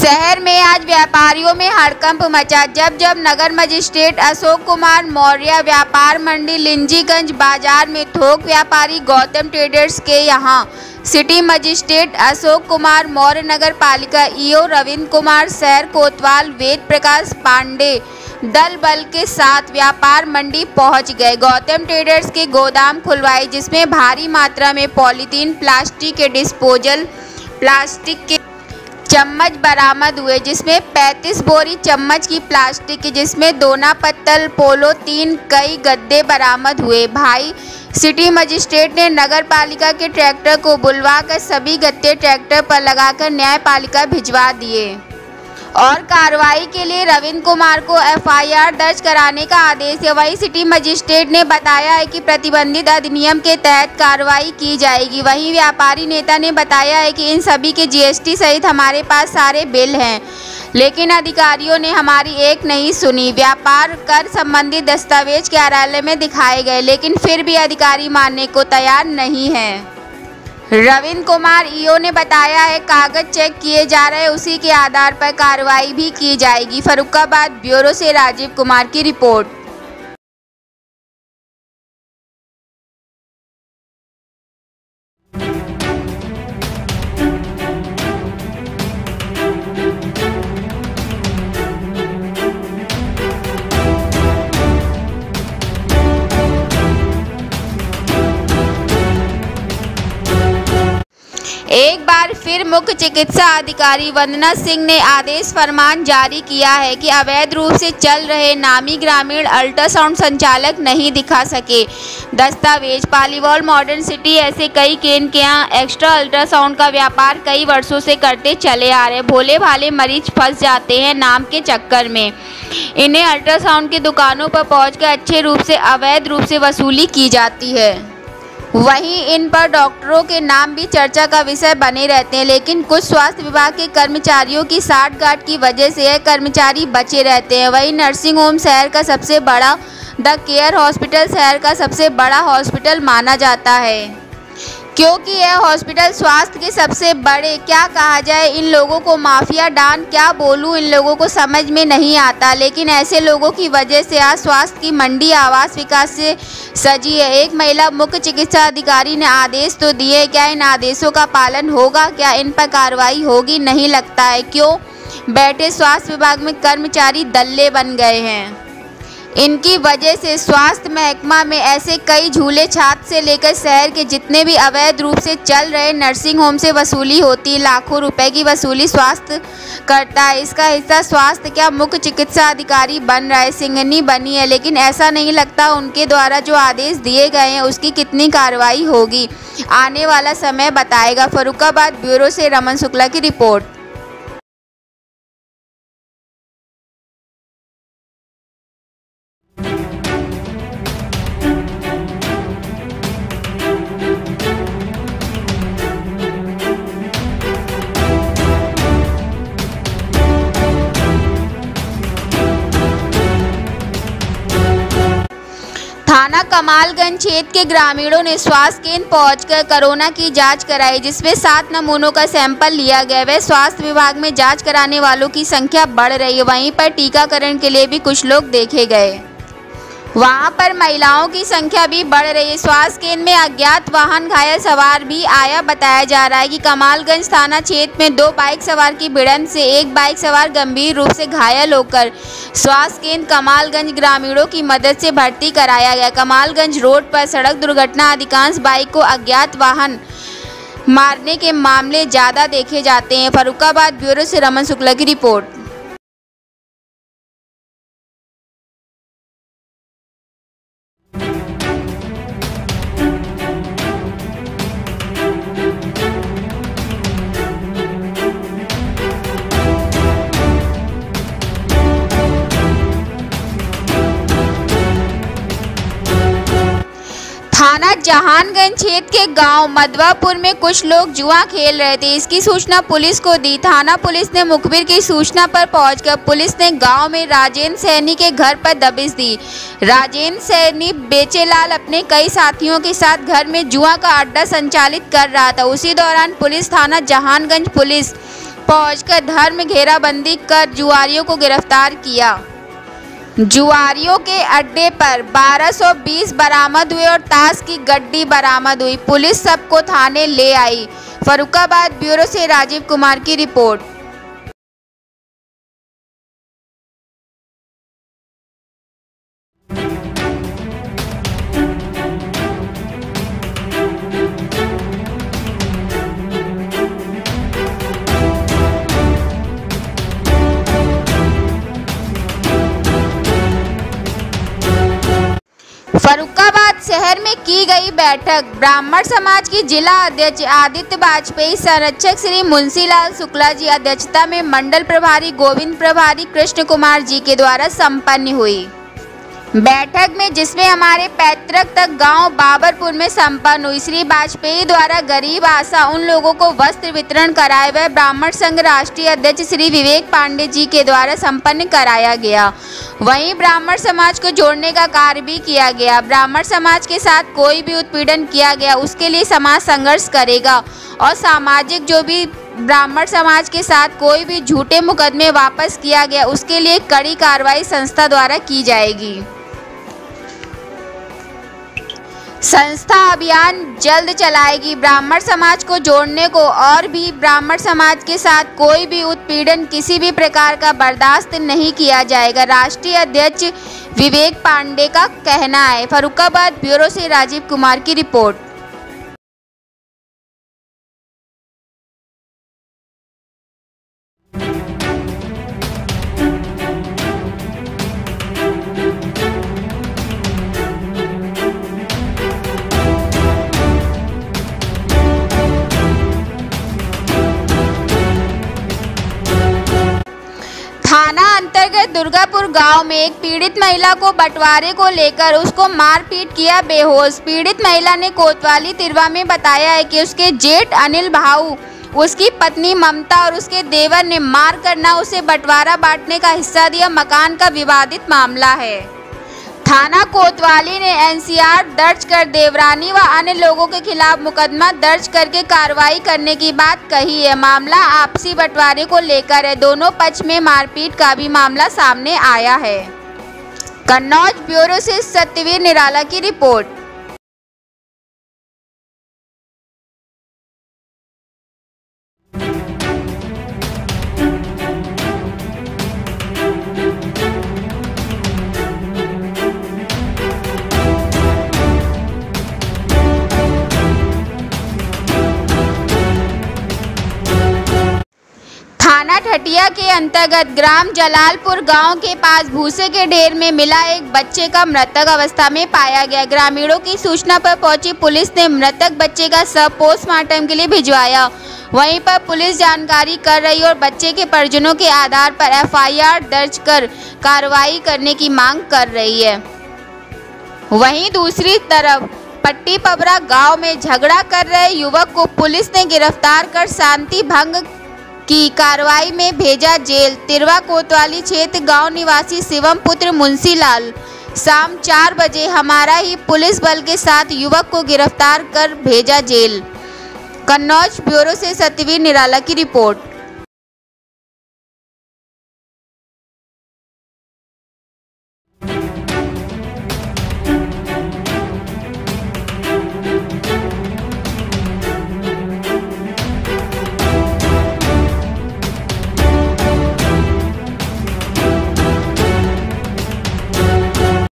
शहर में आज व्यापारियों में हड़कंप मचा जब नगर मजिस्ट्रेट अशोक कुमार मौर्य व्यापार मंडी लिंजीगंज बाजार में थोक व्यापारी गौतम ट्रेडर्स के यहां सिटी मजिस्ट्रेट अशोक कुमार मौर्य, नगर पालिका ईओ रविंद्र कुमार, शहर कोतवाल वेद प्रकाश पांडे दल बल के साथ व्यापार मंडी पहुंच गए। गौतम ट्रेडर्स के गोदाम खुलवाए जिसमें भारी मात्रा में पॉलीथीन, प्लास्टिक के डिस्पोजल, प्लास्टिक के चम्मच बरामद हुए, जिसमें 35 बोरी चम्मच की प्लास्टिक की, जिसमें दोना पत्तल, पोलो, 3 कई गद्दे बरामद हुए। भाई सिटी मजिस्ट्रेट ने नगर पालिका के ट्रैक्टर को बुलवाकर सभी गत्ते ट्रैक्टर पर लगाकर न्यायपालिका भिजवा दिए और कार्रवाई के लिए रविंद्र कुमार को एफआईआर दर्ज कराने का आदेश है। वहीं सिटी मजिस्ट्रेट ने बताया है कि प्रतिबंधित अधिनियम के तहत कार्रवाई की जाएगी। वहीं व्यापारी नेता ने बताया है कि इन सभी के जीएसटी सहित हमारे पास सारे बिल हैं, लेकिन अधिकारियों ने हमारी एक नहीं सुनी। व्यापार कर संबंधित दस्तावेज कार्यालय में दिखाए गए, लेकिन फिर भी अधिकारी मानने को तैयार नहीं है। रविंद्र कुमार ईओ ने बताया है कागज चेक किए जा रहे, उसी के आधार पर कार्रवाई भी की जाएगी। फर्रुखाबाद ब्यूरो से राजीव कुमार की रिपोर्ट। एक बार फिर मुख्य चिकित्सा अधिकारी वंदना सिंह ने आदेश फरमान जारी किया है कि अवैध रूप से चल रहे नामी ग्रामीण अल्ट्रासाउंड संचालक नहीं दिखा सके दस्तावेज। पालीवाल मॉडर्न सिटी ऐसे कई केंद्र के यहाँ एक्स्ट्रा अल्ट्रासाउंड का व्यापार कई वर्षों से करते चले आ रहे। भोले भाले मरीज फंस जाते हैं नाम के चक्कर में। इन्हें अल्ट्रासाउंड की दुकानों पर पहुँचकर अच्छे रूप से अवैध रूप से वसूली की जाती है। वहीं इन पर डॉक्टरों के नाम भी चर्चा का विषय बने रहते हैं, लेकिन कुछ स्वास्थ्य विभाग के कर्मचारियों की साठगांठ की वजह से यह कर्मचारी बचे रहते हैं। वहीं नर्सिंग होम शहर का सबसे बड़ा द केयर हॉस्पिटल शहर का सबसे बड़ा हॉस्पिटल माना जाता है, क्योंकि यह हॉस्पिटल स्वास्थ्य के सबसे बड़े, क्या कहा जाए, इन लोगों को माफिया डॉन क्या बोलूं, इन लोगों को समझ में नहीं आता, लेकिन ऐसे लोगों की वजह से आज स्वास्थ्य की मंडी आवास विकास से सजी है। एक महिला मुख्य चिकित्सा अधिकारी ने आदेश तो दिए, क्या इन आदेशों का पालन होगा, क्या इन पर कार्रवाई होगी? नहीं लगता है। क्यों बैठे स्वास्थ्य विभाग में कर्मचारी दल्ले बन गए हैं। इनकी वजह से स्वास्थ्य महकमा में ऐसे कई झूले छात से लेकर शहर के जितने भी अवैध रूप से चल रहे नर्सिंग होम से वसूली होती, लाखों रुपए की वसूली स्वास्थ्य करता है। इसका हिस्सा स्वास्थ्य क्या मुख्य चिकित्सा अधिकारी बन रहा है, सिंगनी बनी है, लेकिन ऐसा नहीं लगता उनके द्वारा जो आदेश दिए गए हैं उसकी कितनी कार्रवाई होगी, आने वाला समय बताएगा। फर्रुखाबाद ब्यूरो से रमन शुक्ला की रिपोर्ट। थाना कमालगंज क्षेत्र के ग्रामीणों ने स्वास्थ्य केंद्र पहुंचकर कोरोना की जांच कराई, जिसमें 7 नमूनों का सैंपल लिया गया। वह स्वास्थ्य विभाग में जांच कराने वालों की संख्या बढ़ रही है। वहीं पर टीकाकरण के लिए भी कुछ लोग देखे गए। वहां पर महिलाओं की संख्या भी बढ़ रही है। स्वास्थ्य केंद्र में अज्ञात वाहन घायल सवार भी आया। बताया जा रहा है कि कमालगंज थाना क्षेत्र में 2 बाइक सवार की भिड़ंत से एक बाइक सवार गंभीर रूप से घायल होकर स्वास्थ्य केंद्र कमालगंज ग्रामीणों की मदद से भर्ती कराया गया। कमालगंज रोड पर सड़क दुर्घटना अधिकांश बाइक को अज्ञात वाहन मारने के मामले ज़्यादा देखे जाते हैं। फर्रुखाबाद ब्यूरो से रमन शुक्ला की रिपोर्ट। थाना जहानगंज क्षेत्र के गांव मधवापुर में कुछ लोग जुआ खेल रहे थे। इसकी सूचना पुलिस को दी। थाना पुलिस ने मुखबिर की सूचना पर पहुंचकर पुलिस ने गांव में राजेंद्र सैनी के घर पर दबिश दी। राजेंद्र सैनी बेचेलाल अपने कई साथियों के साथ घर में जुआ का अड्डा संचालित कर रहा था। उसी दौरान पुलिस थाना जहानगंज पुलिस पहुंचकर धर्म घेराबंदी कर जुआरियों को गिरफ्तार किया। जुआरियों के अड्डे पर 1220 बरामद हुए और ताश की गड्डी बरामद हुई। पुलिस सबको थाने ले आई। फर्रुखाबाद ब्यूरो से राजीव कुमार की रिपोर्ट। फर्रुखाबाद शहर में की गई बैठक। ब्राह्मण समाज की जिला अध्यक्ष आदित्य वाजपेयी, संरक्षक श्री मुंशीलाल शुक्ला जी अध्यक्षता में मंडल प्रभारी गोविंद प्रभारी कृष्ण कुमार जी के द्वारा संपन्न हुई। बैठक में जिसमें हमारे पैतृक तक गांव बाबरपुर में संपन्न हुई। श्री वाजपेयी द्वारा गरीब आशा उन लोगों को वस्त्र वितरण कराए हुए ब्राह्मण संघ राष्ट्रीय अध्यक्ष श्री विवेक पांडे जी के द्वारा संपन्न कराया गया। वहीं ब्राह्मण समाज को जोड़ने का कार्य भी किया गया। ब्राह्मण समाज के साथ कोई भी उत्पीड़न किया गया उसके लिए समाज संघर्ष करेगा और सामाजिक जो भी ब्राह्मण समाज के साथ कोई भी झूठे मुकदमे वापस किया गया उसके लिए कड़ी कार्रवाई संस्था द्वारा की जाएगी। संस्था अभियान जल्द चलाएगी। ब्राह्मण समाज को जोड़ने को और भी ब्राह्मण समाज के साथ कोई भी उत्पीड़न किसी भी प्रकार का बर्दाश्त नहीं किया जाएगा, राष्ट्रीय अध्यक्ष विवेक पांडे का कहना है। फर्रुखाबाद ब्यूरो से राजीव कुमार की रिपोर्ट। थाना अंतर्गत दुर्गापुर गांव में एक पीड़ित महिला को बंटवारे को लेकर उसको मारपीट किया बेहोश। पीड़ित महिला ने कोतवाली तिरवा में बताया है कि उसके जेठ अनिल भाऊ, उसकी पत्नी ममता और उसके देवर ने मार कर न उसे बंटवारा बांटने का हिस्सा दिया। मकान का विवादित मामला है। थाना कोतवाली ने एनसीआर दर्ज कर देवरानी व अन्य लोगों के खिलाफ मुकदमा दर्ज करके कार्रवाई करने की बात कही है। मामला आपसी बंटवारे को लेकर है। दोनों पक्ष में मारपीट का भी मामला सामने आया है। कन्नौज ब्यूरो से सत्यवीर निराला की रिपोर्ट। थाना ठटिया के अंतर्गत ग्राम जलालपुर गांव के पास भूसे के ढेर में मिला एक बच्चे का मृतक अवस्था में पाया गया। ग्रामीणों की सूचना पर पहुंची पुलिस ने मृतक बच्चे का शव पोस्टमार्टम के लिए भिजवाया। वहीं पर पुलिस जानकारी कर रही और बच्चे के परिजनों के आधार पर एफआईआर दर्ज कर कार्रवाई करने की मांग कर रही है। वहीं दूसरी तरफ पट्टी पबरा गाँव में झगड़ा कर रहे युवक को पुलिस ने गिरफ्तार कर शांति भंग की कार्रवाई में भेजा जेल। तिरवा कोतवाली क्षेत्र गांव निवासी शिवम पुत्र मुंशीलाल शाम 4 बजे हमारा ही पुलिस बल के साथ युवक को गिरफ्तार कर भेजा जेल। कन्नौज ब्यूरो से सत्यवीर निराला की रिपोर्ट।